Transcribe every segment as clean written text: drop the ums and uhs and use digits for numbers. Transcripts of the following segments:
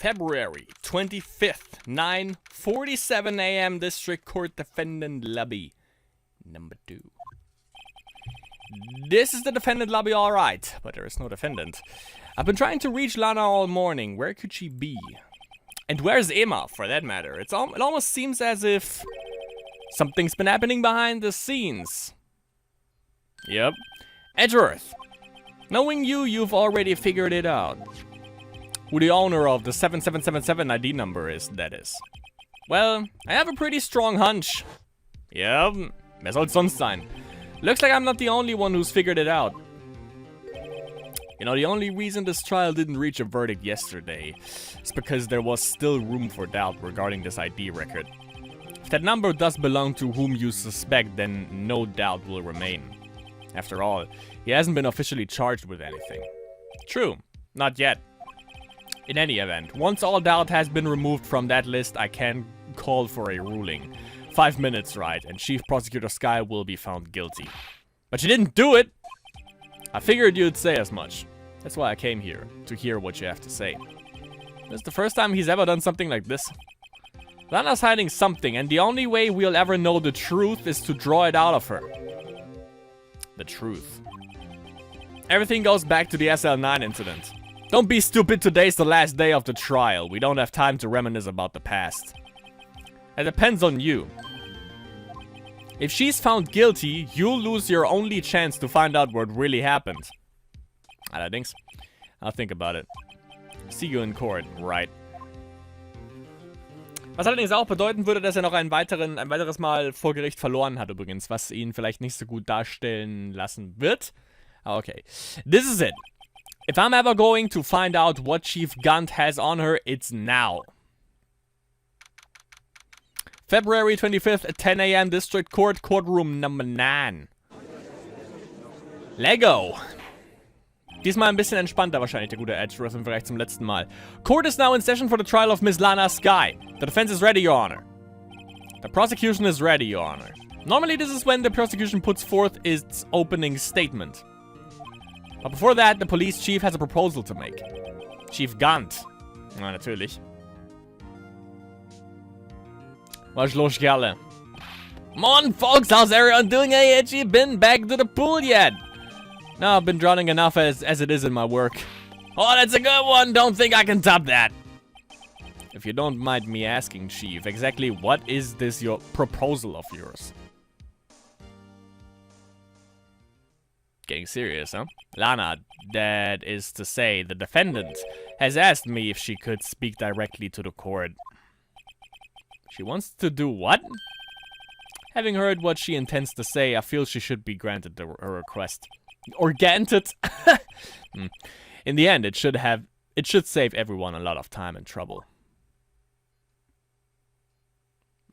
February 25th, 9:47 a.m. District Court Defendant Lobby number 2. This is the defendant lobby, alright, but there is no defendant. I've been trying to reach Lana all morning. Where could she be? And where's Emma, for that matter? It almost seems as if something's been happening behind the scenes. Yep. Edgeworth. Knowing you, you've already figured it out. Who the owner of the 7777 ID number is, that is. Well, I have a pretty strong hunch. Yep, wer soll's sonst sein? Looks like I'm not the only one who's figured it out. You know, the only reason this trial didn't reach a verdict yesterday is because there was still room for doubt regarding this ID record. If that number does belong to whom you suspect, then no doubt will remain. After all, he hasn't been officially charged with anything. True, not yet. In any event, once all doubt has been removed from that list, I can call for a ruling. 5 minutes, right, and Chief Prosecutor Sky will be found guilty. But she didn't do it! I figured you'd say as much. That's why I came here, to hear what you have to say. This is the first time he's ever done something like this. Lana's hiding something, and the only way we'll ever know the truth is to draw it out of her. The truth. Everything goes back to the SL9 incident. Don't be stupid, today's the last day of the trial. We don't have time to reminisce about the past. It depends on you. If she's found guilty, you'll lose your only chance to find out what really happened. Allerdings, I'll think about it. See you in court, Wright. Was allerdings auch bedeuten würde, dass er noch ein weiteres Mal vor Gericht verloren hat übrigens, was ihn vielleicht nicht so gut darstellen lassen wird. Okay, this is it. If I'm ever going to find out what Chief Gunt has on her, it's now. February 25th at 10 a.m. District Court, Courtroom number 9. Lego. Diesmal ein bisschen entspannter wahrscheinlich, der gute Edgeworth im Vergleich zum letzten Mal. Court is now in session for the trial of Miss Lana Sky. The defense is ready, Your Honor. The prosecution is ready, Your Honor. Normally this is when the prosecution puts forth its opening statement. But before that, the police chief has a proposal to make. Chief Gunt. Na, natürlich. Was los, Kerle? Morning, folks. How's everyone doing? Hey, ain't you been back to the pool yet? No, I've been drowning enough as it is in my work. Oh, that's a good one. Don't think I can top that. If you don't mind me asking, Chief, exactly what is this your proposal of yours? Getting serious, huh? Lana, that is to say, the defendant, has asked me if she could speak directly to the court. She wants to do what? Having heard what she intends to say, I feel she should be granted her request. Or granted. In the end, it should save everyone a lot of time and trouble.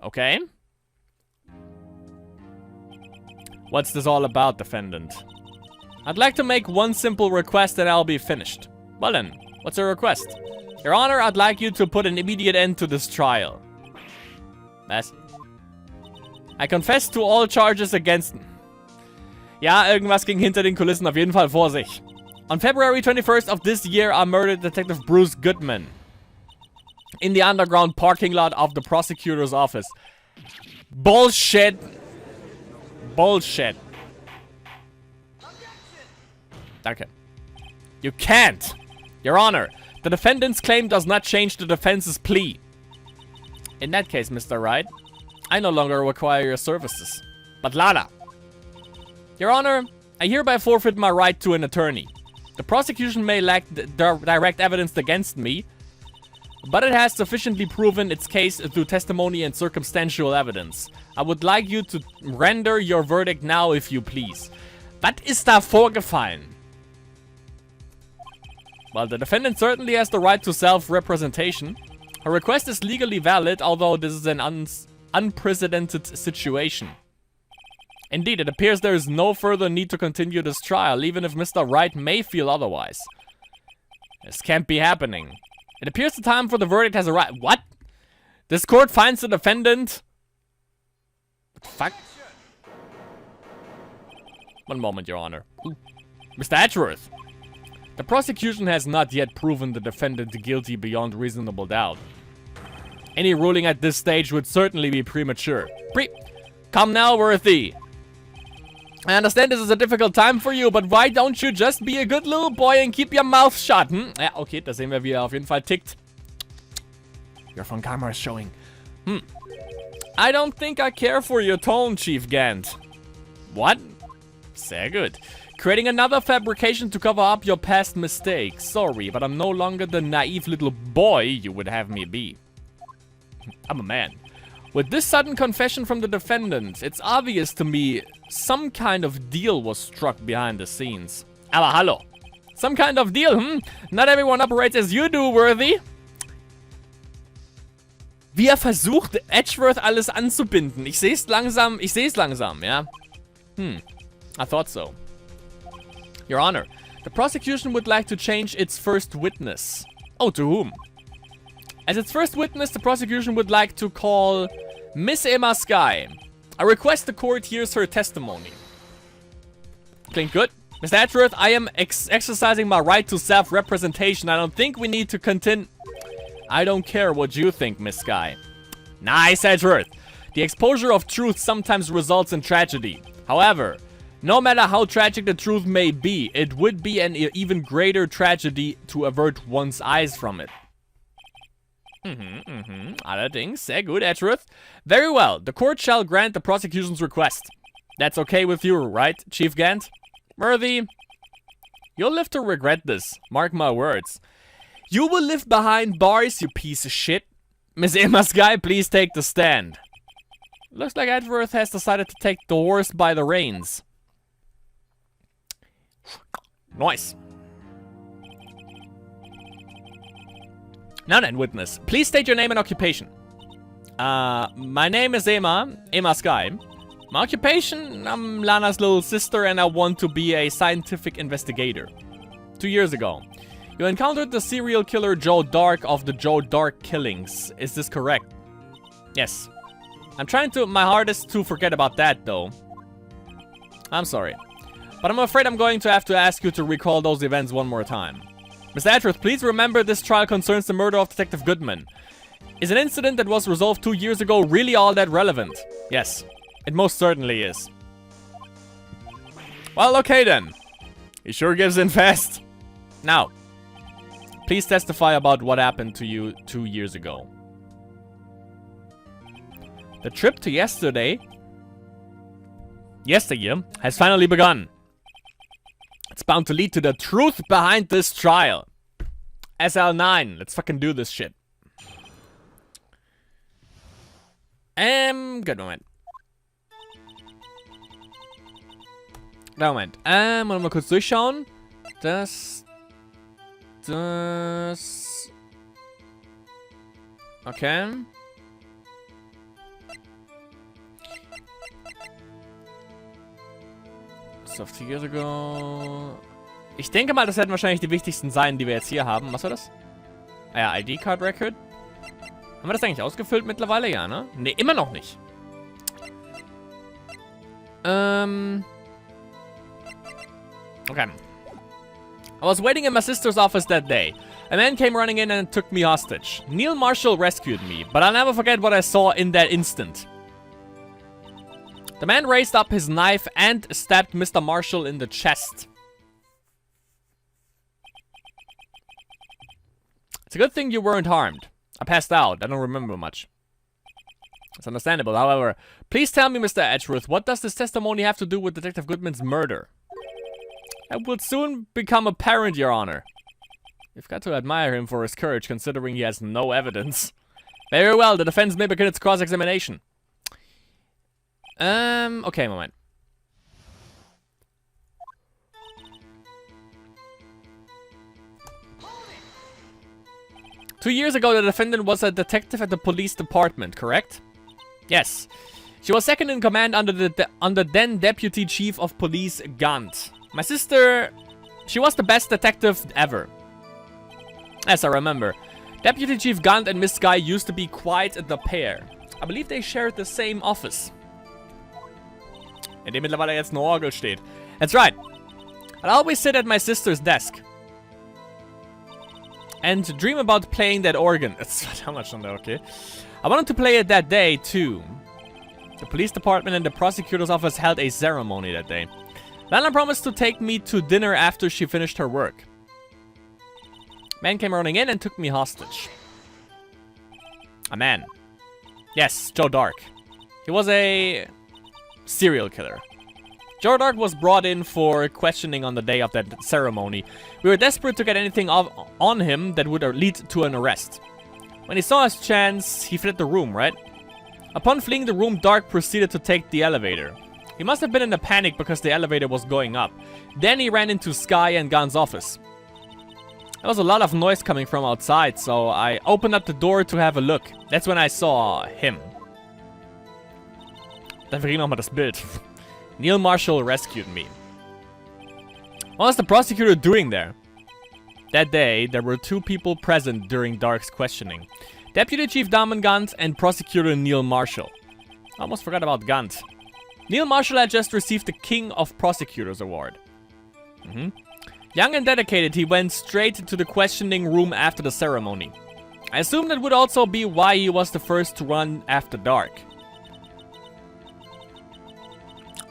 Okay? What's this all about, defendant? I'd like to make one simple request and I'll be finished. Well then, what's your request? Your Honor, I'd like you to put an immediate end to this trial. Was? I confess to all charges against... Ja, irgendwas ging hinter den Kulissen auf jeden Fall vor sich. On February 21st of this year, I murdered Detective Bruce Goodman in the underground parking lot of the prosecutor's office. Bullshit. Bullshit. Danke. You can't. Your Honor, the defendant's claim does not change the defense's plea. In that case, Mr. Wright, I no longer require your services. But Lana. Your Honor, I hereby forfeit my right to an attorney. The prosecution may lack direct evidence against me, but it has sufficiently proven its case through testimony and circumstantial evidence. I would like you to render your verdict now, if you please. Was ist da vorgefallen? Well, the defendant certainly has the right to self-representation. Her request is legally valid, although this is an unprecedented situation. Indeed, it appears there is no further need to continue this trial, even if Mr. Wright may feel otherwise. This can't be happening. It appears the time for the verdict has arrived. What? This court finds the defendant... What the fuck? One moment, Your Honor. Ooh. Mr. Edgeworth. The prosecution has not yet proven the defendant guilty beyond reasonable doubt. Any ruling at this stage would certainly be premature. Come now, Worthy. I understand this is a difficult time for you, but why don't you just be a good little boy and keep your mouth shut, hm? Ja, okay, da sehen wir, wie er auf jeden Fall tickt. Your phone camera is showing. I don't think I care for your tone, Chief Gant. What? Sehr gut. Creating another fabrication to cover up your past mistakes. Sorry, but I'm no longer the naive little boy you would have me be. I'm a man. With this sudden confession from the defendant, it's obvious to me some kind of deal was struck behind the scenes. Aber hallo. Some kind of deal, hm? Not everyone operates as you do, Worthy. Wie er versucht, Edgeworth alles anzubinden. Ich sehe es langsam, ja. I thought so. Your Honor, the prosecution would like to change its first witness. Oh, to whom? As its first witness, the prosecution would like to call Miss Emma Skye. I request the court hears her testimony. Klingt good. Mr. Edgeworth, I am exercising my right to self-representation. I don't think we need to continue. I don't care what you think, Miss Skye. Nice, Edgeworth. The exposure of truth sometimes results in tragedy. However, no matter how tragic the truth may be, it would be an even greater tragedy to avert one's eyes from it. Allerdings, sehr gut, Edgeworth. Very well, the court shall grant the prosecution's request. That's okay with you, right, Chief Gant? Worthy, you'll live to regret this. Mark my words. You will live behind bars, you piece of shit. Miss Emma Skye, please take the stand. Looks like Edgeworth has decided to take the horse by the reins. Nice. Now then, witness. Please state your name and occupation. My name is Emma Skye. My occupation, I'm Lana's little sister and I want to be a scientific investigator. 2 years ago, you encountered the serial killer Joe Dark of the Joe Dark killings. Is this correct? Yes. I'm trying my hardest to forget about that, though. I'm sorry. But I'm afraid I'm going to have to ask you to recall those events one more time. Mr. Edgeworth, please remember this trial concerns the murder of Detective Goodman. Is an incident that was resolved 2 years ago really all that relevant? Yes, it most certainly is. Well, okay then. He sure gives in fast. Now, please testify about what happened to you 2 years ago. The trip to yesteryear has finally begun. It's bound to lead to the truth behind this trial. SL9, let's fucking do this shit. Good moment. Moment. Wollen wir mal kurz durchschauen. Das. Okay. Of 2 years ago. Ich denke mal, das werden wahrscheinlich die wichtigsten sein, die wir jetzt hier haben. Was war das? Ah ja, ID-Card Record. Haben wir das eigentlich ausgefüllt mittlerweile? Ja, ne? Ne, immer noch nicht. Okay. I was waiting in my sister's office that day. A man came running in and took me hostage. Neil Marshall rescued me, but I'll never forget what I saw in that instant. The man raised up his knife and stabbed Mr. Marshall in the chest. It's a good thing you weren't harmed. I passed out. I don't remember much. It's understandable. However, please tell me, Mr. Edgeworth, what does this testimony have to do with Detective Goodman's murder? It will soon become apparent, Your Honor. You've got to admire him for his courage, considering he has no evidence. Very well, the defense may begin its cross-examination. Okay, Moment. Two years ago, the defendant was a detective at the police department, correct? Yes. She was second in command under then Deputy Chief of Police Gant. My sister, she was the best detective ever. As I remember, Deputy Chief Gant and Miss Skye used to be quite the pair. I believe they shared the same office. In dem mittlerweile jetzt eine Orgel steht. That's right. I'd always sit at my sister's desk. and dream about playing that organ. That's how much on that, okay. I wanted to play it that day, too. The police department and the prosecutor's office held a ceremony that day. Lana promised to take me to dinner after she finished her work. Man came running in and took me hostage. A man. Yes, Joe Dark. He was a serial killer. Joe Dark was brought in for questioning on the day of that ceremony. We were desperate to get anything on him that would lead to an arrest. When he saw his chance, he fled the room, right? Upon fleeing the room, Dark proceeded to take the elevator. He must have been in a panic because the elevator was going up. Then he ran into Sky and Gun's office. There was a lot of noise coming from outside, so I opened up the door to have a look. That's when I saw him. Dann vergehen nochmal das Bild. Neil Marshall rescued me. What was the prosecutor doing there? That day, there were two people present during Dark's questioning. Deputy Chief Damon Gant and Prosecutor Neil Marshall. I almost forgot about Gant. Neil Marshall had just received the King of Prosecutors award. Young and dedicated, he went straight to the questioning room after the ceremony. I assume that would also be why he was the first to run after Dark.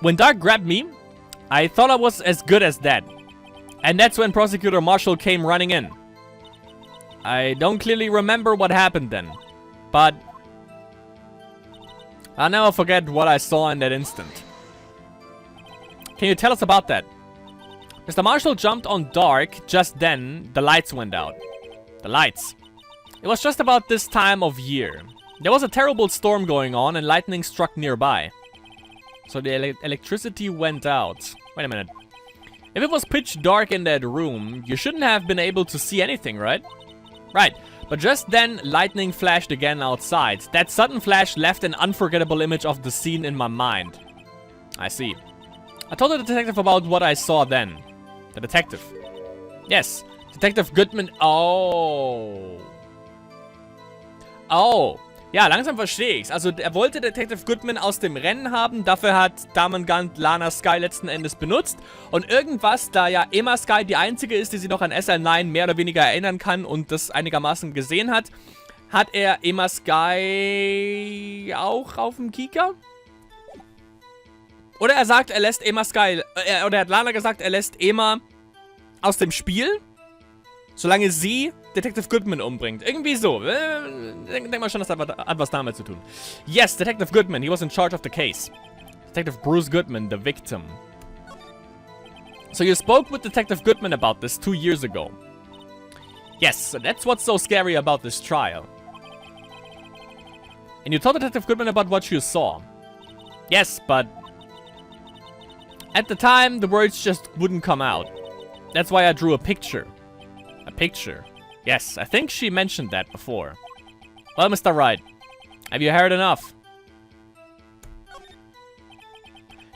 When Dark grabbed me, I thought I was as good as dead. And that's when Prosecutor Marshall came running in. I don't clearly remember what happened then, but I'll never forget what I saw in that instant. Can you tell us about that? Mr. Marshall jumped on Dark. Just then, the lights went out. The lights. It was just about this time of year. There was a terrible storm going on and lightning struck nearby. So the electricity went out. Wait a minute. If it was pitch dark in that room, you shouldn't have been able to see anything, right? Right. But just then, lightning flashed again outside. That sudden flash left an unforgettable image of the scene in my mind. I see. I told the detective about what I saw then. The detective. Yes. Detective Goodman. Oh. Oh. Ja, langsam verstehe ich's. Also, er wollte Detective Goodman aus dem Rennen haben. Dafür hat Damon Gant Lana Sky letzten Endes benutzt. Und irgendwas, da ja Emma Sky die einzige ist, die sich noch an SL9 mehr oder weniger erinnern kann und das einigermaßen gesehen hat, hat er Emma Sky auch auf dem Kieker? Oder er sagt, er lässt Emma Sky, oder er hat Lana gesagt, er lässt Emma aus dem Spiel, solange sie Detective Goodman umbringt. Irgendwie so. Denk mal schon, das hat was damit zu tun. Yes, Detective Goodman. He was in charge of the case. Detective Bruce Goodman, the victim. So you spoke with Detective Goodman about this 2 years ago. Yes, so that's what's so scary about this trial. And you told Detective Goodman about what you saw. Yes, but at the time, the words just wouldn't come out. That's why I drew a picture. A picture. Yes, I think she mentioned that before. Well, Mr. Wright, have you heard enough?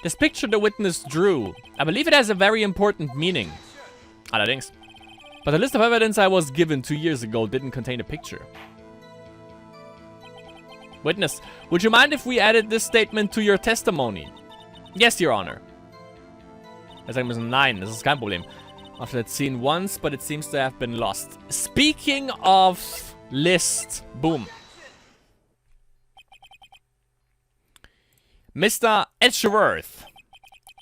This picture the witness drew, I believe it has a very important meaning. Allerdings. But the list of evidence I was given 2 years ago didn't contain a picture. Witness, would you mind if we added this statement to your testimony? Yes, Your Honor. Er sagen müssen, nein, das ist kein Problem. After that scene once, but it seems to have been lost. Speaking of list, boom. Mr. Edgeworth.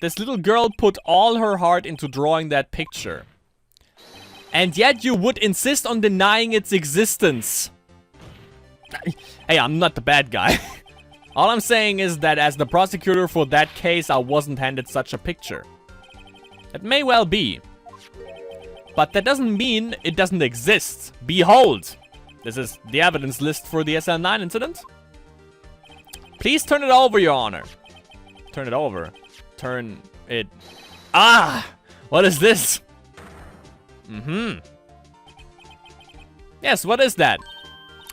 This little girl put all her heart into drawing that picture. And yet you would insist on denying its existence. Hey, I'm not the bad guy. All I'm saying is that as the prosecutor for that case, I wasn't handed such a picture. It may well be. But that doesn't mean it doesn't exist. Behold! This is the evidence list for the SL9 incident. Please turn it over, Your Honor. Turn it over. Turn it... Ah! What is this? Yes, what is that?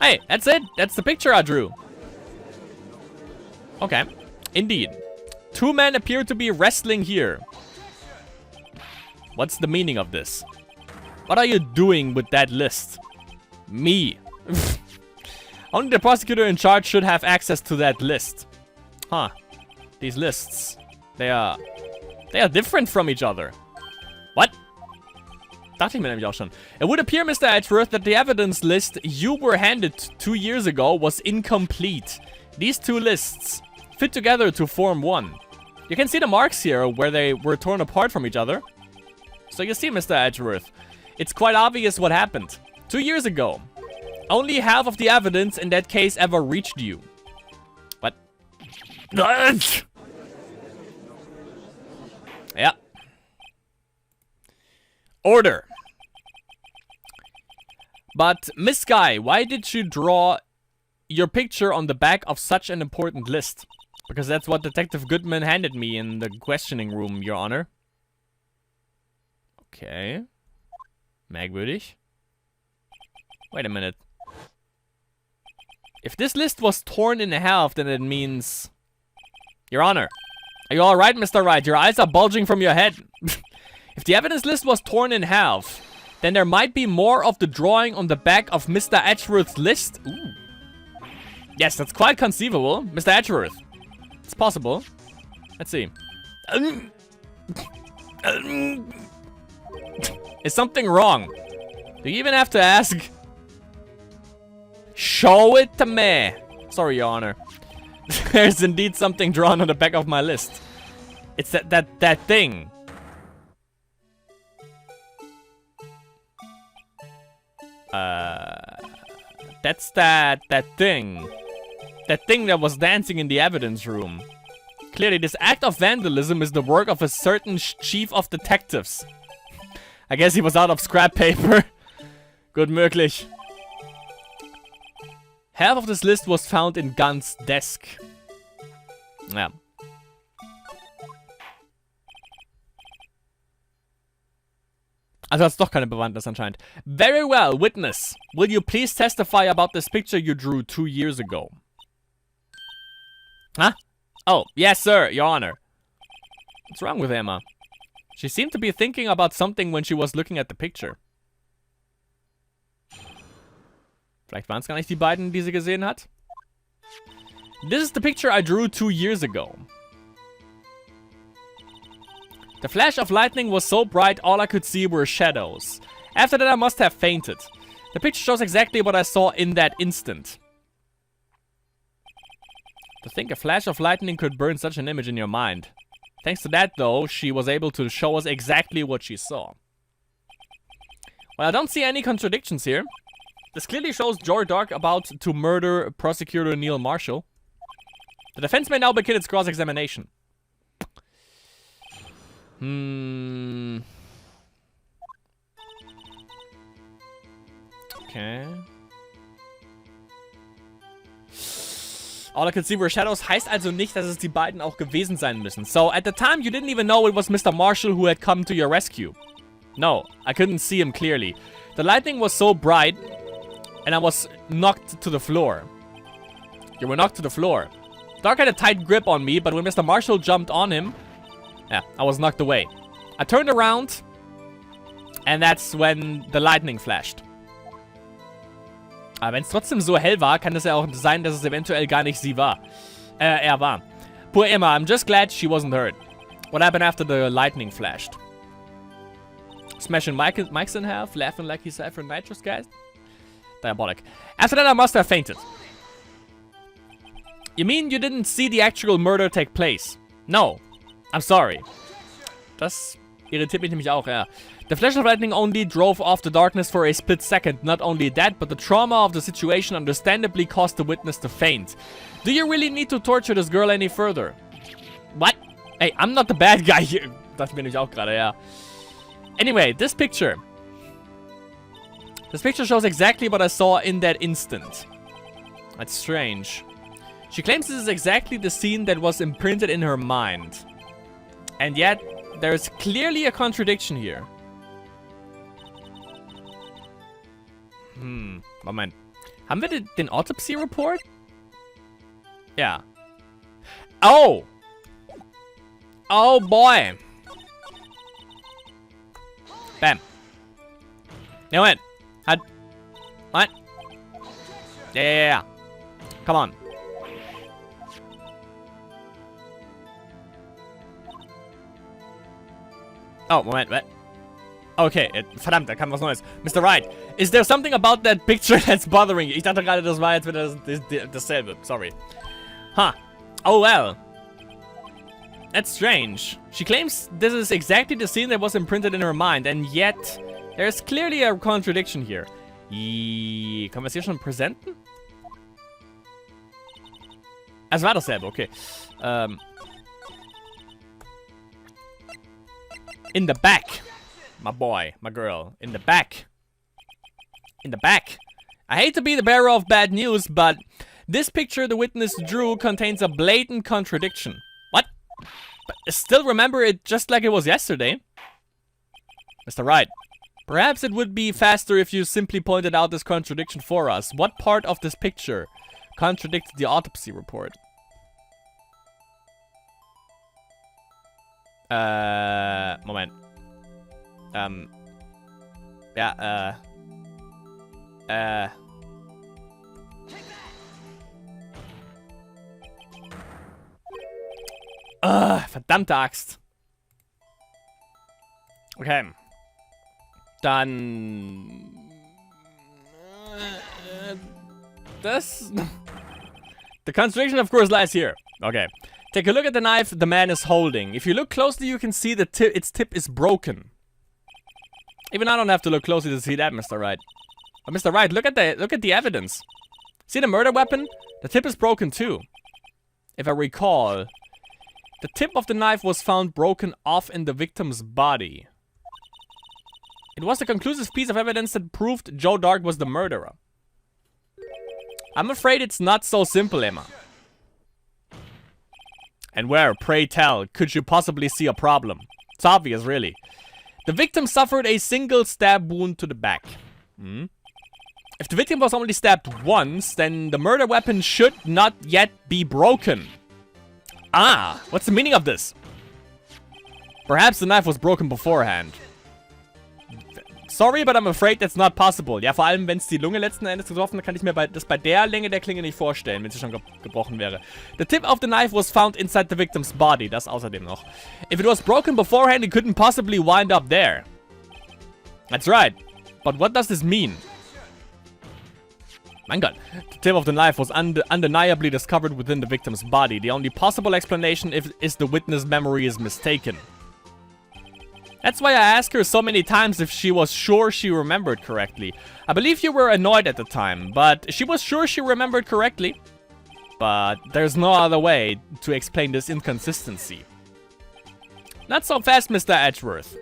Hey, that's it. That's the picture I drew. Okay. Indeed. 2 men appear to be wrestling here. What's the meaning of this? What are you doing with that list? Me. Only the prosecutor in charge should have access to that list. Huh. These lists. They are different from each other. What? Dachte ich mir nämlich auch schon. It would appear, Mr. Edgeworth, that the evidence list you were handed 2 years ago was incomplete. These two lists fit together to form one. You can see the marks here where they were torn apart from each other. So you see, Mr. Edgeworth, it's quite obvious what happened. 2 years ago, only half of the evidence in that case ever reached you. What? Yeah. Order. But, Miss Guy, why did you draw your picture on the back of such an important list? Because that's what Detective Goodman handed me in the questioning room, Your Honor. Okay. Merkwürdig. Wait a minute. If this list was torn in half, then it means... Your Honor. Are you alright, Mr. Wright? Your eyes are bulging from your head. If the evidence list was torn in half, then there might be more of the drawing on the back of Mr. Edgeworth's list. Ooh. Yes, that's quite conceivable, Mr. Edgeworth. It's possible. Let's see. Is something wrong? Do you even have to ask? Show it to me. Sorry, Your Honor. There's indeed something drawn on the back of my list. It's that thing. That's that thing. That thing that was dancing in the evidence room. Clearly, this act of vandalism is the work of a certain chief of detectives. I guess he was out of scrap paper. Gut möglich. Half of this list was found in Gunn's desk. Ja. Also hat's doch keine Bewandtnis anscheinend. Very well, witness. Will you please testify about this picture you drew 2 years ago? Huh? Oh, yes, sir, Your Honor. What's wrong with Emma? She seemed to be thinking about something when she was looking at the picture. Vielleicht waren es gar nicht die beiden, die sie gesehen hat. This is the picture I drew 2 years ago. The flash of lightning was so bright, all I could see were shadows. After that, I must have fainted. The picture shows exactly what I saw in that instant. To think a flash of lightning could burn such an image in your mind. Thanks to that, though, she was able to show us exactly what she saw. Well, I don't see any contradictions here. This clearly shows Jory Dark about to murder Prosecutor Neil Marshall. The defense may now begin its cross-examination. Okay. All I could see were shadows heißt also nicht, dass es die beiden auch gewesen sein müssen. So, at the time, you didn't even know it was Mr. Marshall who had come to your rescue. No, I couldn't see him clearly. The lightning was so bright, and I was knocked to the floor. You were knocked to the floor. Dark had a tight grip on me, but when Mr. Marshall jumped on him, yeah, I was knocked away. I turned around, and that's when the lightning flashed. Aber wenn es trotzdem so hell war, kann es ja auch sein, dass es eventuell gar nicht sie war. Er war. Poor Emma, I'm just glad she wasn't hurt. What happened after the lightning flashed? Smashing mics in half, laughing like he's after nitrous gas? Diabolic. After that, I must have fainted. You mean you didn't see the actual murder take place? No. I'm sorry. Das irritiert mich nämlich auch, ja. The flash of lightning only drove off the darkness for a split second. Not only that, but the trauma of the situation understandably caused the witness to faint. Do you really need to torture this girl any further? What? Hey, I'm not the bad guy here. Dachte mir nämlich auch gerade, ja. Anyway, this picture. This picture shows exactly what I saw in that instant. That's strange. She claims this is exactly the scene that was imprinted in her mind. And yet, there's clearly a contradiction here. Moment. Haben wir den Autopsy Report? Ja. Oh! Oh boy! Bam. No, wait. What? Yeah. Come on. Oh, Moment, what? Okay, verdammt, da kam was Neues. Mr. Wright, is there something about that picture that's bothering you? Ich dachte gerade, das war jetzt wieder dasselbe. Sorry. Huh. Oh well. That's strange. She claims this is exactly the scene that was imprinted in her mind, and yet there's clearly a contradiction here. Können wir es hier schon präsenten? Es war dasselbe, okay. In the back. My boy, my girl. In the back. In the back. I hate to be the bearer of bad news, but this picture the witness drew contains a blatant contradiction. What? But I still remember it just like it was yesterday. Mr. Wright, perhaps it would be faster if you simply pointed out this contradiction for us. What part of this picture contradicts the autopsy report? Moment. Ja, verdammte Axt. Okay. Dann... das... The contradiction, of course, lies here. Okay. Take a look at the knife the man is holding. If you look closely, you can see that its tip is broken. Even I don't have to look closely to see that, Mr. Wright. But Mr. Wright, look at the evidence. See the murder weapon? The tip is broken too. If I recall, the tip of the knife was found broken off in the victim's body. It was a conclusive piece of evidence that proved Joe Dark was the murderer. I'm afraid it's not so simple, Emma. And where, pray tell, could you possibly see a problem? It's obvious, really. The victim suffered a single stab wound to the back. If the victim was only stabbed once, then the murder weapon should not yet be broken. Ah, what's the meaning of this? Perhaps the knife was broken beforehand. Sorry, but I'm afraid that's not possible. Ja, vor allem, wenn es die Lunge letzten Endes getroffen hat, kann ich mir das bei der Länge der Klinge nicht vorstellen, wenn sie schon gebrochen wäre. The tip of the knife was found inside the victim's body. Das außerdem noch. If it was broken beforehand, it couldn't possibly wind up there. That's right. But what does this mean? Mein Gott. The tip of the knife was undeniably discovered within the victim's body. The only possible explanation is the witness' memory is mistaken. That's why I asked her so many times if she was sure she remembered correctly. I believe you were annoyed at the time, but she was sure she remembered correctly. But there's no other way to explain this inconsistency. Not so fast, Mr. Edgeworth.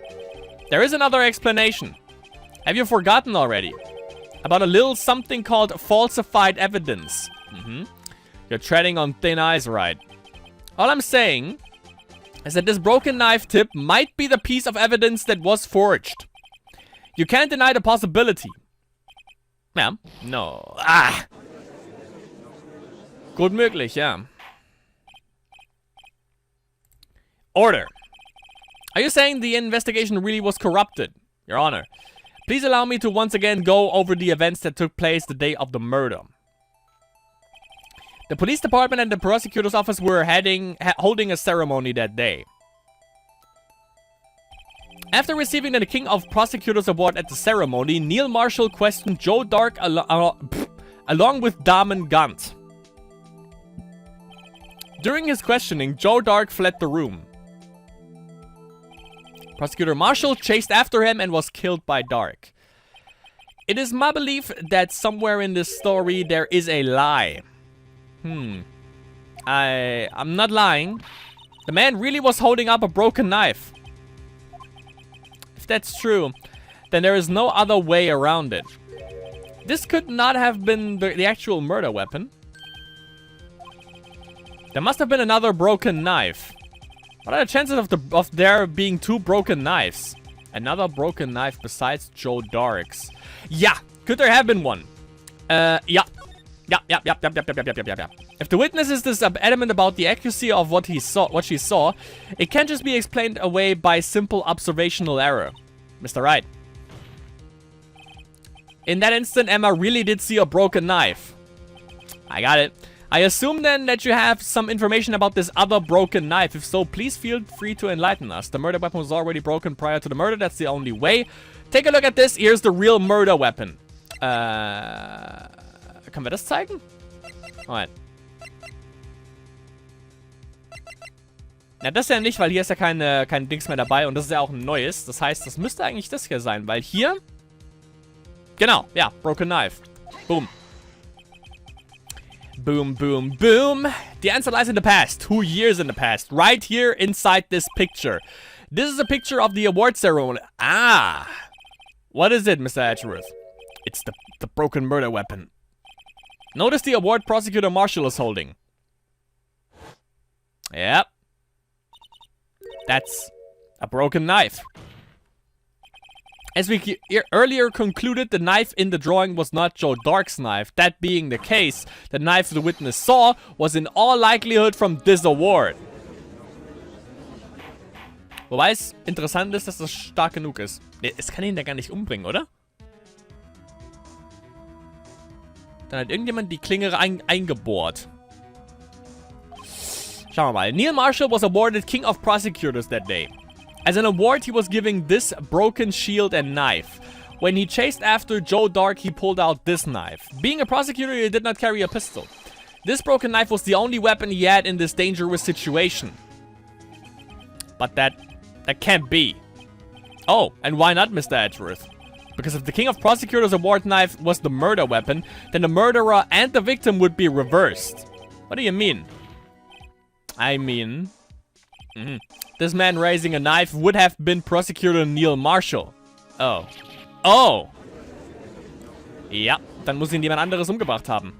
There is another explanation. Have you forgotten already? About a little something called falsified evidence. You're treading on thin ice, right? All I'm saying is that this broken knife tip might be the piece of evidence that was forged. You can't deny the possibility. Ja, no. Ah! Gut möglich, ja. Order. Are you saying the investigation really was corrupted? Your Honor, please allow me to once again go over the events that took place the day of the murder. The police department and the prosecutor's office were holding a ceremony that day. After receiving the King of Prosecutors Award at the ceremony, Neil Marshall questioned Joe Dark along with Damon Gunt. During his questioning, Joe Dark fled the room. Prosecutor Marshall chased after him and was killed by Dark. It is my belief that somewhere in this story there is a lie. I'm not lying. The man really was holding up a broken knife. If that's true, then there is no other way around it. This could not have been the actual murder weapon. There must have been another broken knife. What are the chances of there being two broken knives? Another broken knife besides Joe Dark's. Yeah, could there have been one? Yeah. If the witness is this adamant about the accuracy of what she saw, it can't just be explained away by simple observational error. Mr. Wright. In that instant, Emma really did see a broken knife. I got it. I assume then that you have some information about this other broken knife. If so, please feel free to enlighten us. The murder weapon was already broken prior to the murder. That's the only way. Take a look at this. Here's the real murder weapon. Können wir das zeigen? Alright. Ja, das ja nicht, weil hier ist ja kein Dings mehr dabei und das ist ja auch ein neues. Das heißt, das müsste eigentlich das hier sein, weil hier... Genau, ja, Broken Knife. Boom. Boom, boom, boom. The answer lies in the past. 2 years in the past. Right here inside this picture. This is a picture of the award ceremony. Ah. What is it, Mr. Edgeworth? It's the broken murder weapon. Notice the award prosecutor Marshall is holding. Yep. That's a broken knife. As we earlier concluded, the knife in the drawing was not Joe Dark's knife. That being the case, the knife the witness saw was in all likelihood from this award. Wobei es interessant ist, dass das stark genug ist. Es kann ihn da gar nicht umbringen, oder? Dann hat irgendjemand die Klinge eingebohrt. Schauen wir mal. Neil Marshall was awarded King of Prosecutors that day. As an award, he was giving this broken shield and knife. When he chased after Joe Dark, he pulled out this knife. Being a prosecutor, he did not carry a pistol. This broken knife was the only weapon he had in this dangerous situation. But that can't be. Oh, and why not, Mr. Edgeworth? Because if the King of Prosecutors award knife was the murder weapon, then the murderer and the victim would be reversed. What do you mean? I mean... This man raising a knife would have been Prosecutor Neil Marshall. Oh. Oh! Ja, dann muss ihn jemand anderes umgebracht haben.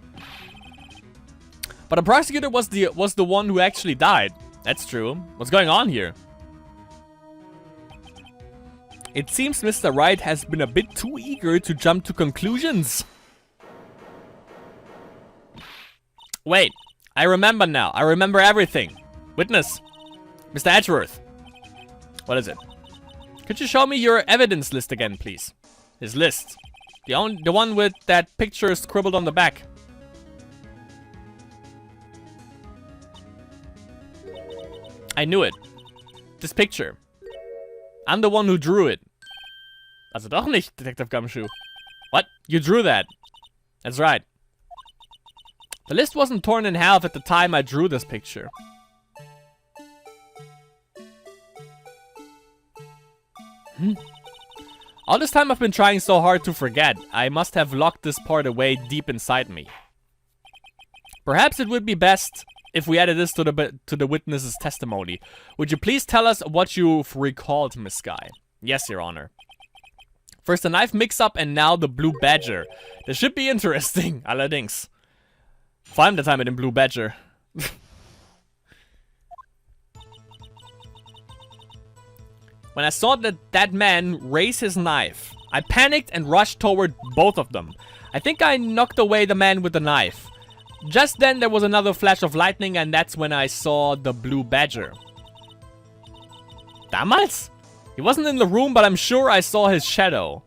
But the prosecutor was the one who actually died. That's true. What's going on here? It seems Mr. Wright has been a bit too eager to jump to conclusions. Wait, I remember now. I remember everything. Witness, Mr. Edgeworth. What is it? Could you show me your evidence list again, please? His list. The one with that picture scribbled on the back. I knew it. This picture. I'm the one who drew it. Also doch nicht, Detective Gumshoe. What? You drew that? That's right. The list wasn't torn in half at the time I drew this picture. All this time I've been trying so hard to forget. I must have locked this part away deep inside me. Perhaps it would be best if we added this to the witness's testimony. Would you please tell us what you've recalled, Miss Skye? Yes, Your Honor. First the knife mix-up and now the Blue Badger. This should be interesting, allerdings. Vor allem der Teil mit dem Blue Badger. When I saw that man raise his knife, I panicked and rushed toward both of them. I think I knocked away the man with the knife. Just then there was another flash of lightning and that's when I saw the Blue Badger. Damals? He wasn't in the room, but I'm sure I saw his shadow.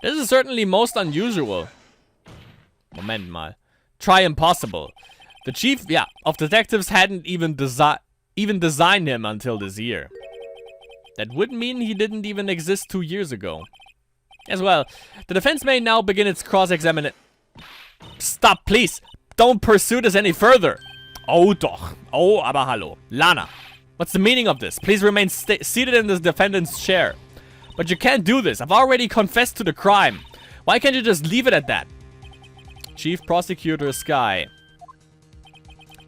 This is certainly most unusual. Moment mal. Try impossible. The chief, of detectives hadn't even designed him until this year. That would mean he didn't even exist 2 years ago. As well, the defense may now begin its cross-examination. Stop, please! Don't pursue this any further! Oh, doch. Oh, aber hallo. Lana, what's the meaning of this? Please remain seated in the defendant's chair. But you can't do this. I've already confessed to the crime. Why can't you just leave it at that? Chief Prosecutor Skye.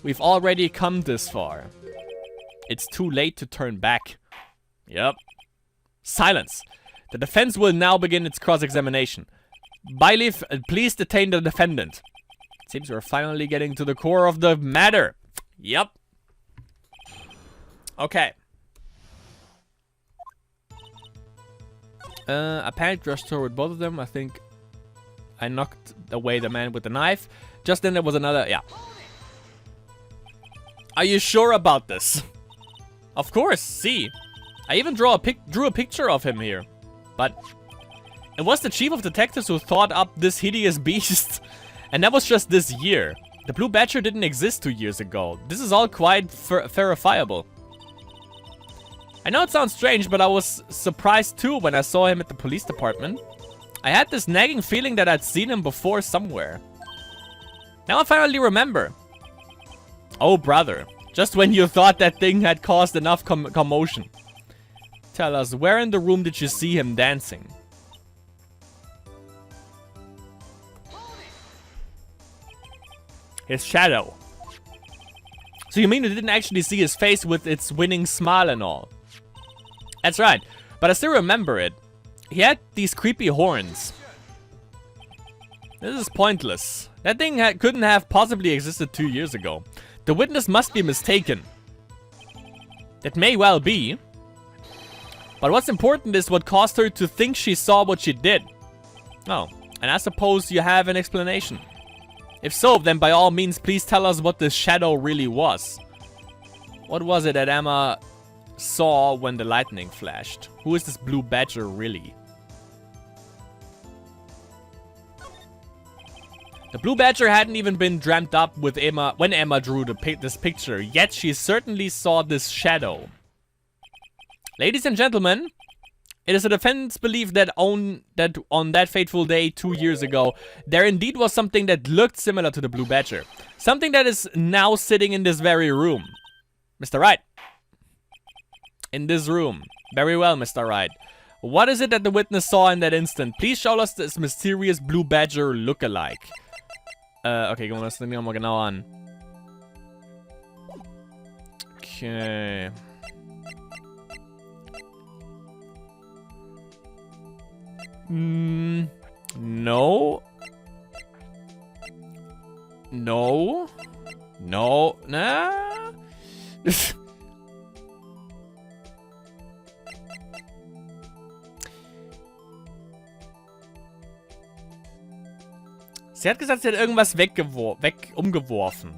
We've already come this far. It's too late to turn back. Yep. Silence. The defense will now begin its cross-examination. Bailiff, please detain the defendant. It seems we're finally getting to the core of the matter. Yep. Okay. I panicked, rushed toward both of them. I think I knocked away the man with the knife. Just then there was another, Are you sure about this? Of course, see. I even drew a picture of him here. But It was the chief of detectives who thought up this hideous beast. And that was just this year. The Blue Badger didn't exist 2 years ago. This is all quite verifiable. I know it sounds strange, but I was surprised too when I saw him at the police department. I had this nagging feeling that I'd seen him before somewhere. Now I finally remember. Oh, brother. Just when you thought that thing had caused enough commotion. Tell us, where in the room did you see him dancing? His shadow. So you mean you didn't actually see his face with its winning smile and all? That's right, but I still remember it. He had these creepy horns. This is pointless. That thing couldn't have possibly existed 2 years ago. The witness must be mistaken. It may well be. But what's important is what caused her to think she saw what she did. Oh, and I suppose you have an explanation. If so, then by all means, please tell us what this shadow really was. What was it that Emma saw when the lightning flashed? Who is this Blue Badger really? The Blue Badger hadn't even been dreamt up with Emma when Emma drew this picture, yet she certainly saw this shadow. Ladies and gentlemen, it is the defendant's belief that on that fateful day 2 years ago, there indeed was something that looked similar to the Blue Badger. Something that is now sitting in this very room. Mr. Wright. In this room. Very well, Mr. Wright. What is it that the witness saw in that instant? Please show us this mysterious Blue Badger look-alike. Okay, gucken wir uns das mal genau an. Okay. No. No. No. Nah. Sie hat gesagt, sie hat irgendwas umgeworfen.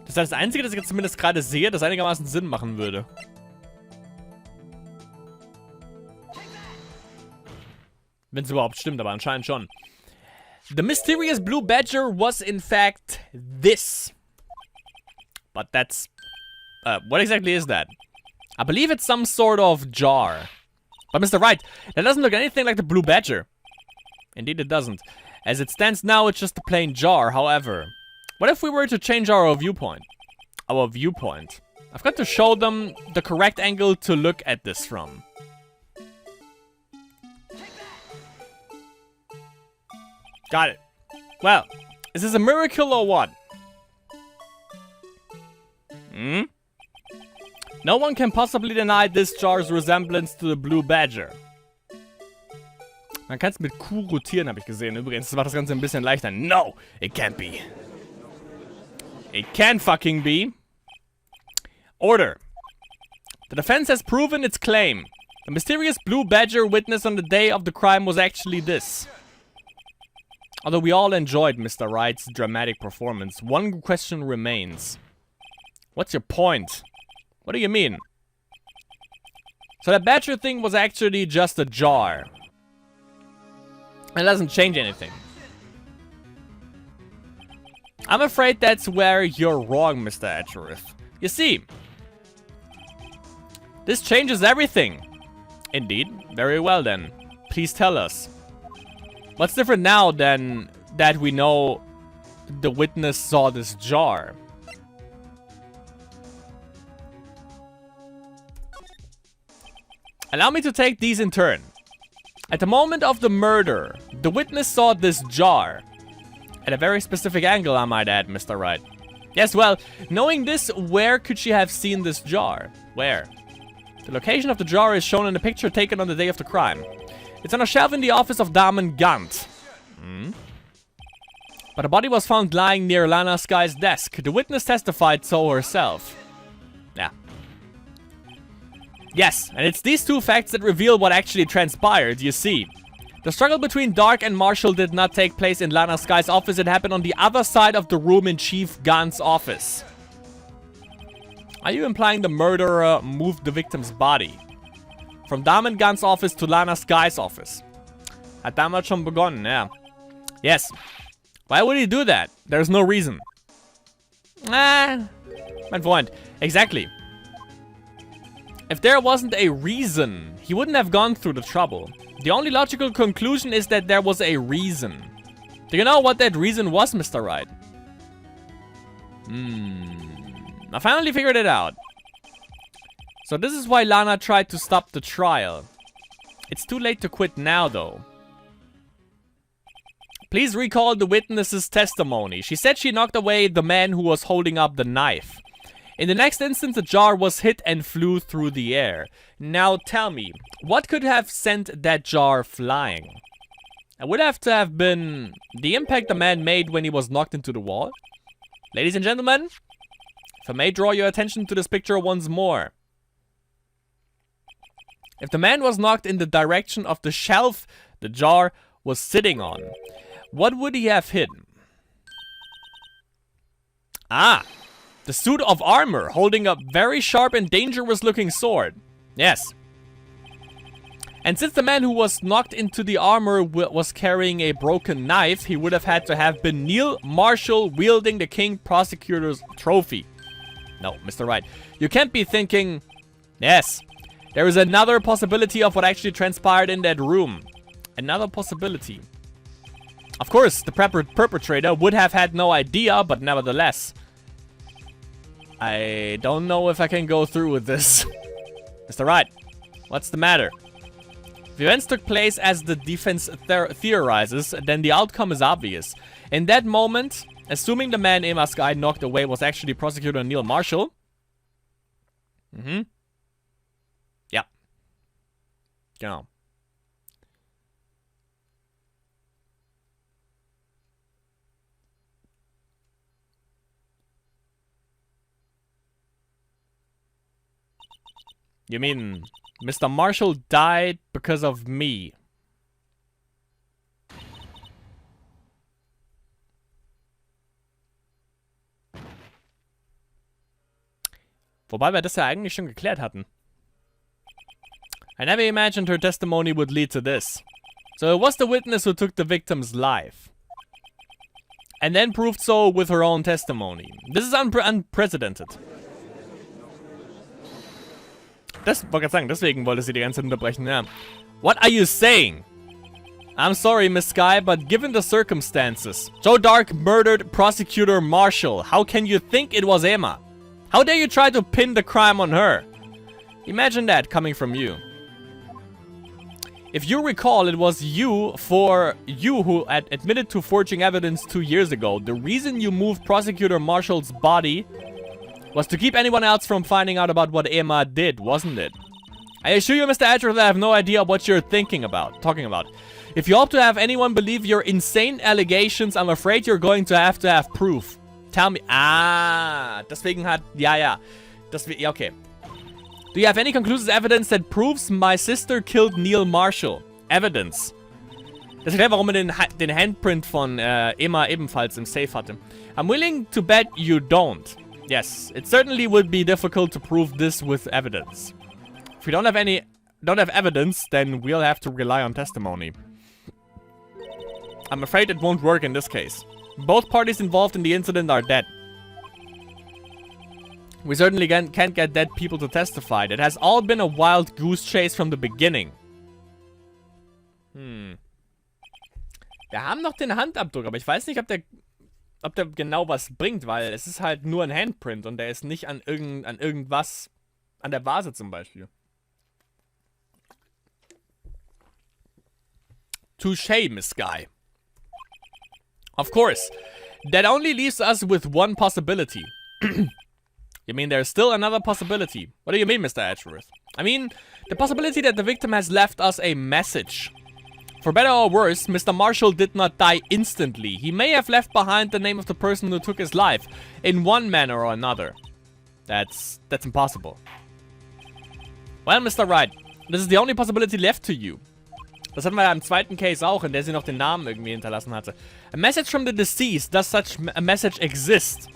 Das ist das Einzige, das ich jetzt zumindest gerade sehe, das einigermaßen Sinn machen würde. Wenn es überhaupt stimmt, aber anscheinend schon. The mysterious Blue Badger was in fact this. But that's... what exactly is that? I believe it's some sort of jar. But Mr. Wright, that doesn't look anything like the Blue Badger. Indeed it doesn't. As it stands now, it's just a plain jar, however. What if we were to change our viewpoint? Our viewpoint. I've got to show them the correct angle to look at this from. Got it. Well, is this a miracle or what? Hmm? No one can possibly deny this jar's resemblance to the Blue Badger. Man kann es mit Q rotieren, habe ich gesehen. Übrigens, das macht das Ganze ein bisschen leichter. No, it can't be. It can fucking be. Order. The defense has proven its claim. The mysterious Blue Badger witnessed on the day of the crime was actually this. Although we all enjoyed Mr. Wright's dramatic performance, one question remains. What's your point? What do you mean? So that Badger thing was actually just a jar. It doesn't change anything. I'm afraid that's where you're wrong, Mr. Edgeworth. You see, this changes everything. Indeed. Very well then. Please tell us. What's different now than that we know the witness saw this jar? Allow me to take these in turn. At the moment of the murder, the witness saw this jar. At a very specific angle, I might add, Mr. Wright. Yes, well, knowing this, where could she have seen this jar? Where? The location of the jar is shown in a picture taken on the day of the crime. It's on a shelf in the office of Damen Gant. But a body was found lying near Lana Sky's desk. The witness testified so herself. Yeah. Yes, and it's these two facts that reveal what actually transpired, you see. The struggle between Dark and Marshall did not take place in Lana Sky's office. It happened on the other side of the room in Chief Gunn's office. Are you implying the murderer moved the victim's body from Damen Gunn's office to Lana Sky's office? Hat damals schon begonnen, yeah. Yes. Why would he do that? There's no reason. Mein Freund. Exactly. If there wasn't a reason, he wouldn't have gone through the trouble. The only logical conclusion is that there was a reason. Do you know what that reason was, Mr. Wright? I finally figured it out. So this is why Lana tried to stop the trial. It's too late to quit now, though. Please recall the witness's testimony. She said she knocked away the man who was holding up the knife. In the next instant, the jar was hit and flew through the air. Now tell me, what could have sent that jar flying? It would have to have been the impact the man made when he was knocked into the wall. Ladies and gentlemen, if I may draw your attention to this picture once more. If the man was knocked in the direction of the shelf the jar was sitting on, what would he have hit? Ah! The suit of armor, holding a very sharp and dangerous looking sword. Yes. And since the man who was knocked into the armor was carrying a broken knife, he would have had to have been Neil Marshall wielding the King Prosecutor's trophy. No, Mr. Wright. You can't be thinking... Yes. There is another possibility of what actually transpired in that room. Another possibility. Of course, the perpetrator would have had no idea, but nevertheless... I don't know if I can go through with this. Mr. Wright, what's the matter? If events took place as the defense theorizes, then the outcome is obvious. In that moment, assuming the man Emma Sky knocked away was actually Prosecutor Neil Marshall. Ja. Genau. You mean Mr. Marshall died because of me? Wobei wir das ja eigentlich schon geklärt hatten. I never imagined her testimony would lead to this. So it was the witness who took the victim's life. And then proved so with her own testimony. This is unprecedented. Das wollte ich sagen, deswegen wollte sie die ganze Zeit unterbrechen, ja. What are you saying? I'm sorry, Miss Sky, but given the circumstances, Joe Dark murdered Prosecutor Marshall. How can you think it was Emma? How dare you try to pin the crime on her? Imagine that coming from you. If you recall, it was you who admitted to forging evidence 2 years ago. The reason you moved Prosecutor Marshall's body was to keep anyone else from finding out about what Emma did, wasn't it? I assure you, Mr. Atcher, that I have no idea what you're talking about. If you hope to have anyone believe your insane allegations, I'm afraid you're going to have proof. Tell me... Ah, deswegen hat... Ja. Okay. Do you have any conclusive evidence that proves my sister killed Neil Marshall? Evidence. Das erklärt, warum er den Handprint von Emma ebenfalls im Safe hatte. I'm willing to bet you don't. Yes, it certainly would be difficult to prove this with evidence. If we don't have evidence, then we'll have to rely on testimony. I'm afraid it won't work in this case. Both parties involved in the incident are dead. We certainly can't get dead people to testify. It has all been a wild goose chase from the beginning. Wir haben noch den Handabdruck, aber ich weiß nicht, ob der genau was bringt, weil es ist halt nur ein Handprint und der ist nicht an irgendwas, an der Vase zum Beispiel. Touché, Miss Sky. Of course, that only leaves us with one possibility. You mean there's still another possibility? What do you mean, Mr. Edgeworth? I mean, the possibility that the victim has left us a message. For better or worse, Mr. Marshall did not die instantly. He may have left behind the name of the person who took his life, in one manner or another. That's impossible. Well, Mr. Wright, this is the only possibility left to you. Das hatten wir ja im zweiten Case auch, in der sie noch den Namen irgendwie hinterlassen hatte. A message from the deceased. Does such a message exist?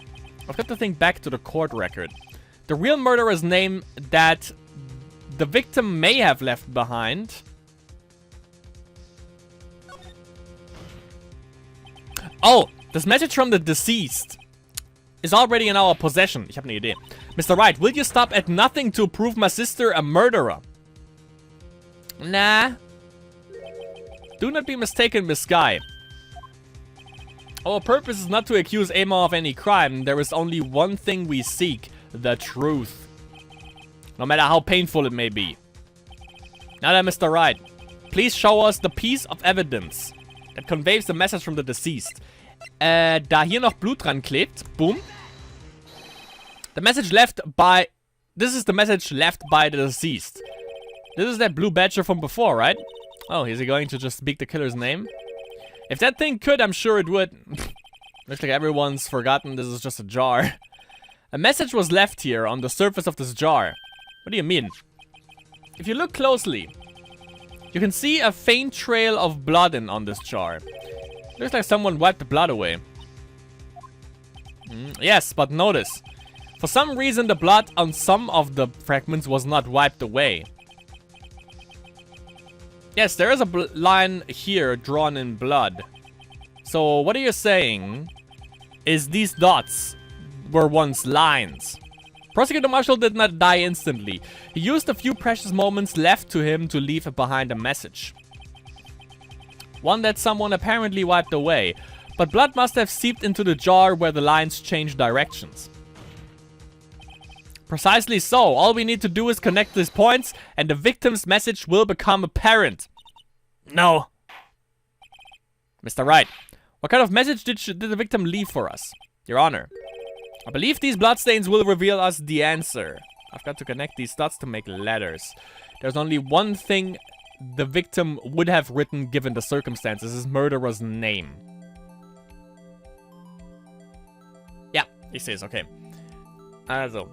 I've got to think back to the court record. The real murderer's name that the victim may have left behind. Oh, this message from the deceased is already in our possession. Ich habe eine Idee. Mr. Wright, will you stop at nothing to prove my sister a murderer? Nah. Do not be mistaken, Miss Guy. Our purpose is not to accuse Emma of any crime. There is only one thing we seek. The truth. No matter how painful it may be. Now then, Mr. Wright. Please show us the piece of evidence that conveys the message from the deceased. Da hier noch Blut dran klebt. Boom. The message left by... This is the message left by the deceased. This is that blue badger from before, right? Oh, is he going to just speak the killer's name? If that thing could, I'm sure it would. Looks like everyone's forgotten this is just a jar. A message was left here on the surface of this jar. What do you mean? If you look closely, you can see a faint trail of blood on this jar. Looks like someone wiped the blood away. Yes, but notice. For some reason, the blood on some of the fragments was not wiped away. Yes, there is a line here drawn in blood. So, what are you saying is these dots were once lines. Prosecutor Marshall did not die instantly. He used a few precious moments left to him to leave behind a message. One that someone apparently wiped away. But blood must have seeped into the jar where the lines changed directions. Precisely so. All we need to do is connect these points and the victim's message will become apparent. No. Mr. Wright, what kind of message did the victim leave for us? Your Honor, I believe these bloodstains will reveal us the answer. I've got to connect these dots to make letters. There's only one thing the victim would have written given the circumstances, his murderer's name. Ja, ich sehe es, okay. Also.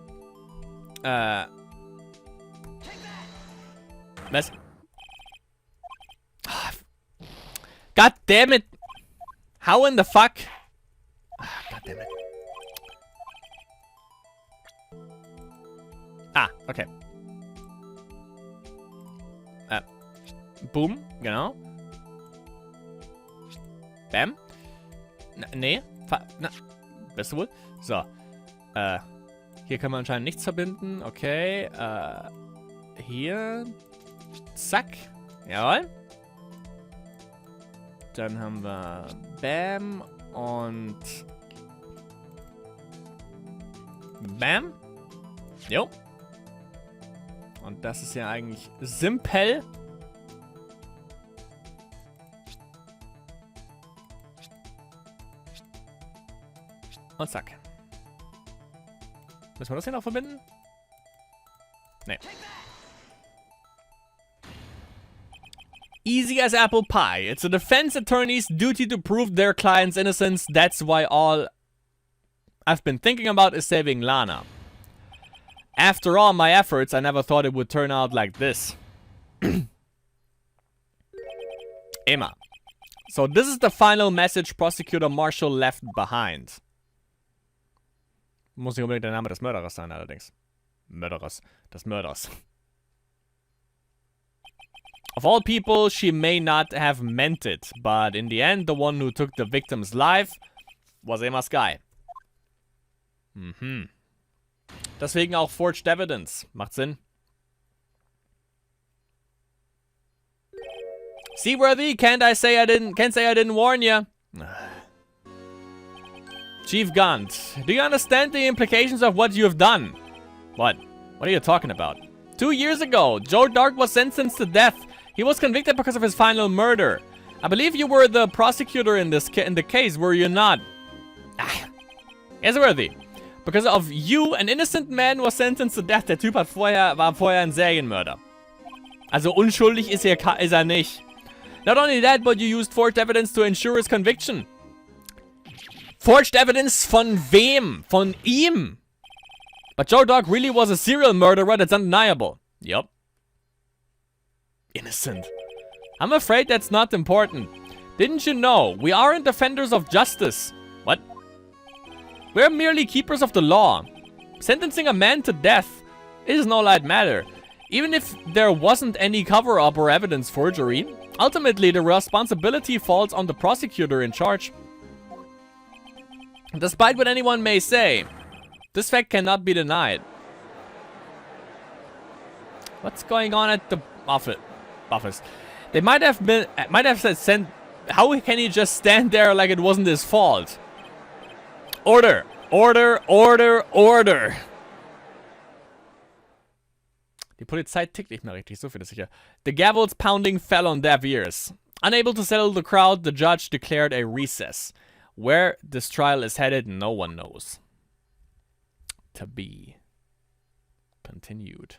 Was? God damn it! How in the fuck? God damn it. Ah, okay. Boom, genau. Bam. Nee. Na, bist du wohl? So. Hier kann man anscheinend nichts verbinden. Okay. Hier. Zack. Jawohl. Dann haben wir Bam und Bam. Jo. Und das ist ja eigentlich simpel. Und zack. Müssen wir das hier noch verbinden? Nee. Easy as apple pie. It's a defense attorney's duty to prove their client's innocence. That's why all I've been thinking about is saving Lana. After all my efforts, I never thought it would turn out like this. Emma. So this is the final message Prosecutor Marshall left behind. Muss nicht unbedingt der Name des Mörderers sein, allerdings. Des Mörders. Of all people, she may not have meant it, but in the end, the one who took the victim's life was Emma's guy. Mhm. Deswegen auch Forged Evidence. Macht Sinn. Seaworthy, can't say I didn't warn you. Chief Gant, do you understand the implications of what you have done? What? What are you talking about? 2 years ago, Joe Dark was sentenced to death. He was convicted because of his final murder. I believe you were the prosecutor in the case, were you not? Yes, worthy. Because of you, an innocent man was sentenced to death. Der Typ war vorher ein Serienmörder. Also unschuldig ist er nicht. Not only that, but you used forged evidence to ensure his conviction. Forged evidence von wem? Von ihm? But Joe Dog really was a serial murderer, that's undeniable. Yup. Innocent. I'm afraid that's not important. Didn't you know? We aren't defenders of justice. What? We're merely keepers of the law. Sentencing a man to death is no light matter. Even if there wasn't any cover-up or evidence forgery, ultimately the responsibility falls on the prosecutor in charge. Despite what anyone may say, this fact cannot be denied. What's going on at the office? They might have said, how can he just stand there like it wasn't his fault? Order! Order! Order! Order! Die Polizei tickt nicht mehr richtig, so viel ist sicher. The gavel's pounding fell on deaf ears. Unable to settle the crowd, the judge declared a recess. Where this trial is headed, no one knows. To be continued.